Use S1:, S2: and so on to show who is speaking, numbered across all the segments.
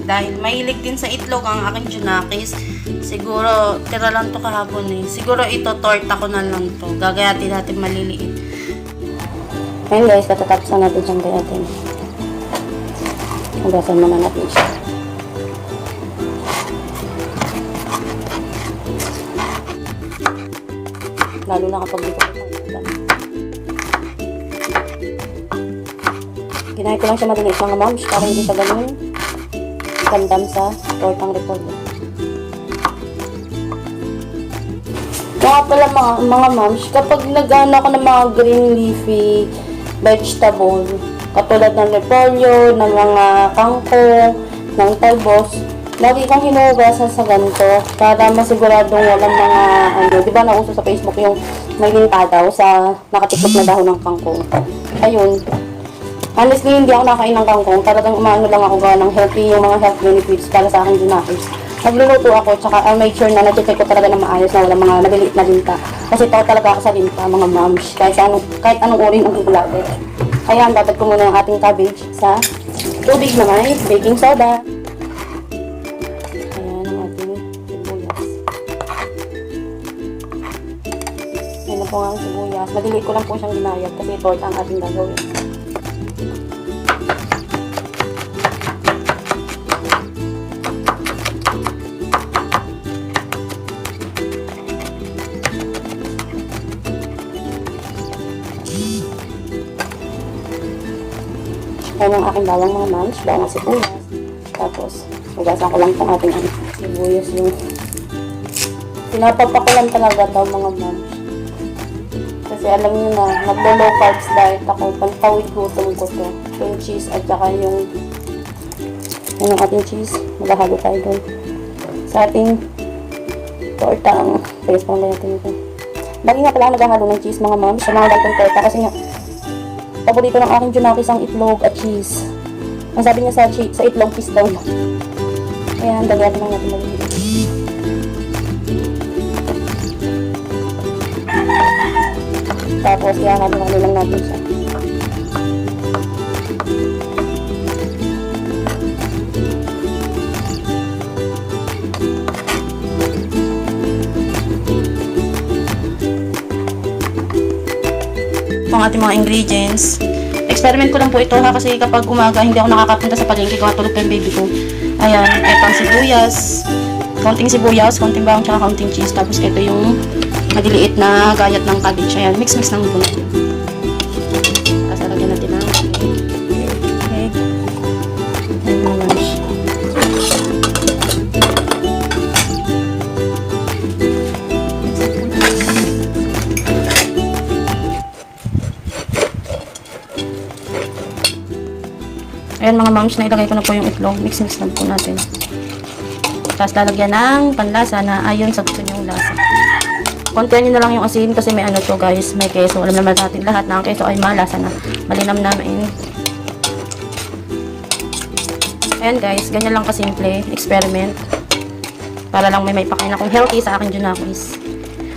S1: Dahil mahilig din sa itlog ang aking Junakis. Siguro, tira lang to kahapon eh. Siguro ito, torta ko na lang to. Gagayatin natin maliliit. Ayun guys, katatapos na natin siyang gayatin. Hugasan muna natin siya. Lalo na kapag dito ko ginaya ko lang siya malinis mga moms para hindi sa ganun gandam sa tortang repolyo. Kaya pala mga moms, kapag nag-ano ako ng mga green leafy vegetable, katulad ng repolyo, ng mga kangkong, ng talbos, lagi kong hinuhugasan sa ganito para masiguradong walang mga di ba nauso sa Facebook yung may linta daw sa nakatiklop na dahon ng kangkong. Ayun. Honestly, hindi ako nakain ng kangkong. Talagang umaano lang ako gawa ng healthy, yung mga health benefits para sa akin Junakis. Nagluluto ako, tsaka I'll make sure na na-check ko talaga ng maayos na walang mga nabiliit na linta. Kasi tao talaga ako sa linta, mga moms. Kahit anong uri ng gulay. Kaya dapat ko muna ang ating cabbage sa tubig na may baking soda. Ayan ang ating sibuyas. Ayan na po nga ang sibuyas. Madili ko lang po siyang ginayat kasi torta ang ating gagawin. Ayan ang aking bawang mga moms, bawang sibuyas. Tapos, hugasan ko lang itong ating sibuyas yung pinapapa ko lang talaga daw mga moms. Kasi alam niyo na, naglo-low carbs diet ako, pantawid gutom ko to. Yung cheese at saka yung ating cheese, maghahalo tayo doon. Sa ating torta, ang pares pang ganyan ito. Lagi nga pala ako naghahalo ng cheese mga moms sa mga gantong torta kasi nga, paborito ng aking Junakis ang itlog at cheese. Ang sabi niya sa itlog kiss daw. Ayan, dagyatin lang natin maliliit. Tapos, yan, natin lang natin siya. Ang ating mga ingredients. Experiment ko lang po ito ha, kasi kapag umaga hindi ako nakakapunta sa palengke, tulog pa yung baby ko. Ayan, ito ang sibuyas, konting bawang, tsaka konting cheese. Tapos ito yung maliliit na gayat ng cabbage. Ayan, mix ng buo natin. Tapos lagyan natin ng egg. Ayan mga lunch. Ayan mga moms, nailagay ko na po yung itlog. Mix lang po natin. Tapos lalagyan ng panlasa na ayon sa gusto niyong lasa. Kontihan nyo na lang yung asin kasi may ano to guys, may keso. Alam naman natin lahat na ang keso ay malasa na. Malinam na main. Ayan guys, ganyan lang kasimple. Experiment. Para lang may pakain akong healthy sa akin Junakis.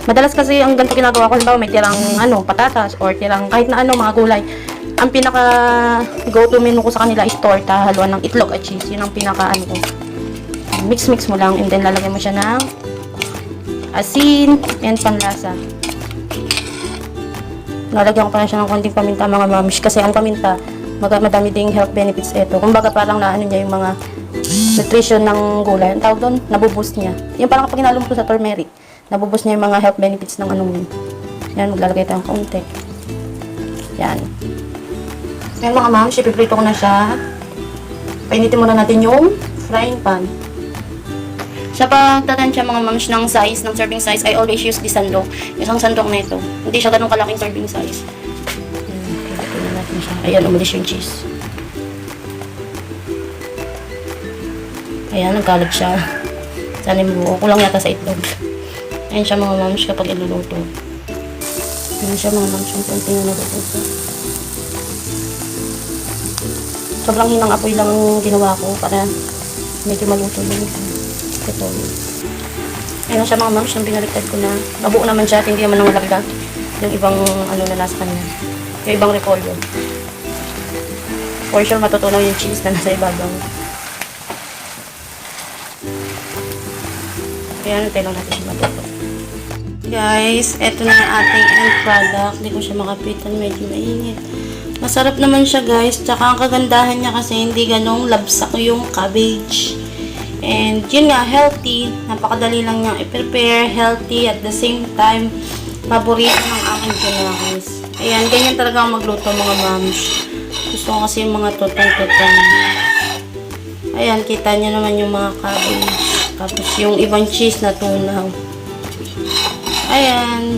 S1: Madalas kasi ang ganito ginagawa ko, halimbawa may tirang patatas or tirang kahit na mga gulay. Ang pinaka go-to menu ko sa kanila is torta, haluan ng itlog at cheese. Yun ang pinaka ko. Mix mo lang and then lalagyan mo siya ng asin and panlasa. Lalagyan ko pa lang siya ng konting paminta mga moms kasi ang paminta, madami ding health benefits ito. Kumbaga parang naano niya yung mga nutrition ng gulay. Ang tawag doon, nabuboost niya. Yung parang kapag inalum ko sa turmeric, nabuboost niya yung mga health benefits ng yan, maglalagay tayo ng konti. Yan. Ngayon mga moms, ipiprito ko na siya. Painitin muna natin yung frying pan. Sa pagtatansya mga moms ng size, ng serving size, I always use this sandok. Isang sandok na ito. Hindi siya ganun kalaking serving size. Ayan, natin siya. Ayan, umalis yung cheese. Ayan, nagkalat siya. Sana mo, kulang yata sa itlog. Ayan siya mga moms kapag iluluto. Ayan siya mga moms, yung konting na naluto. Sobrang hinang apoy lang ginawa ko para medyo maluto yung ito. Ayun siya mga moms, yung binaliktad ko na. Mabuo naman siya at hindi naman nangalaglag yung ibang na nasa kanya. Yung ibang repolyo. For sure matutunaw yung cheese na nasa ibabaw. Kaya tayo lang natin siya matuto. Guys, eto na yung ating end product. Hindi ko siya makapitan, medyo mainit. Masarap naman siya guys. Tsaka ang kagandahan niya kasi hindi ganong labsak yung cabbage. And yun nga, healthy. Napakadali lang niyang i-prepare. Healthy at the same time, paborito ng aking guys. Ayan, ganyan talaga ang magluto mga moms. Gusto ko kasi yung mga tutong-tutong. Ayan, kita niyo naman yung mga cabbage. Tapos yung ibang cheese na tunaw. Ayan.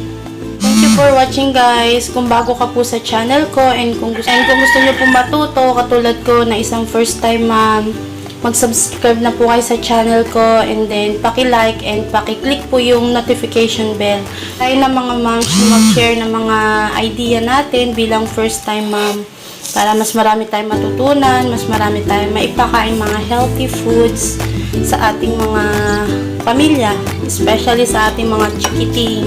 S1: Thank you for watching guys. Kung bago ka po sa channel ko and kung gusto niyo po matuto katulad ko na isang first time mom, mag-subscribe na po kayo sa channel ko and then paki-like and paki-click po yung notification bell. Tayo na mga moms mag-share ng mga idea natin bilang first time mom para mas marami tayong matutunan, mas marami tayong maipakain mga healthy foods sa ating mga pamilya, especially sa ating mga chikiting.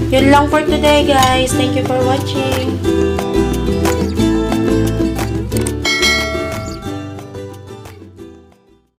S1: Yun lang for today guys. Thank you for watching.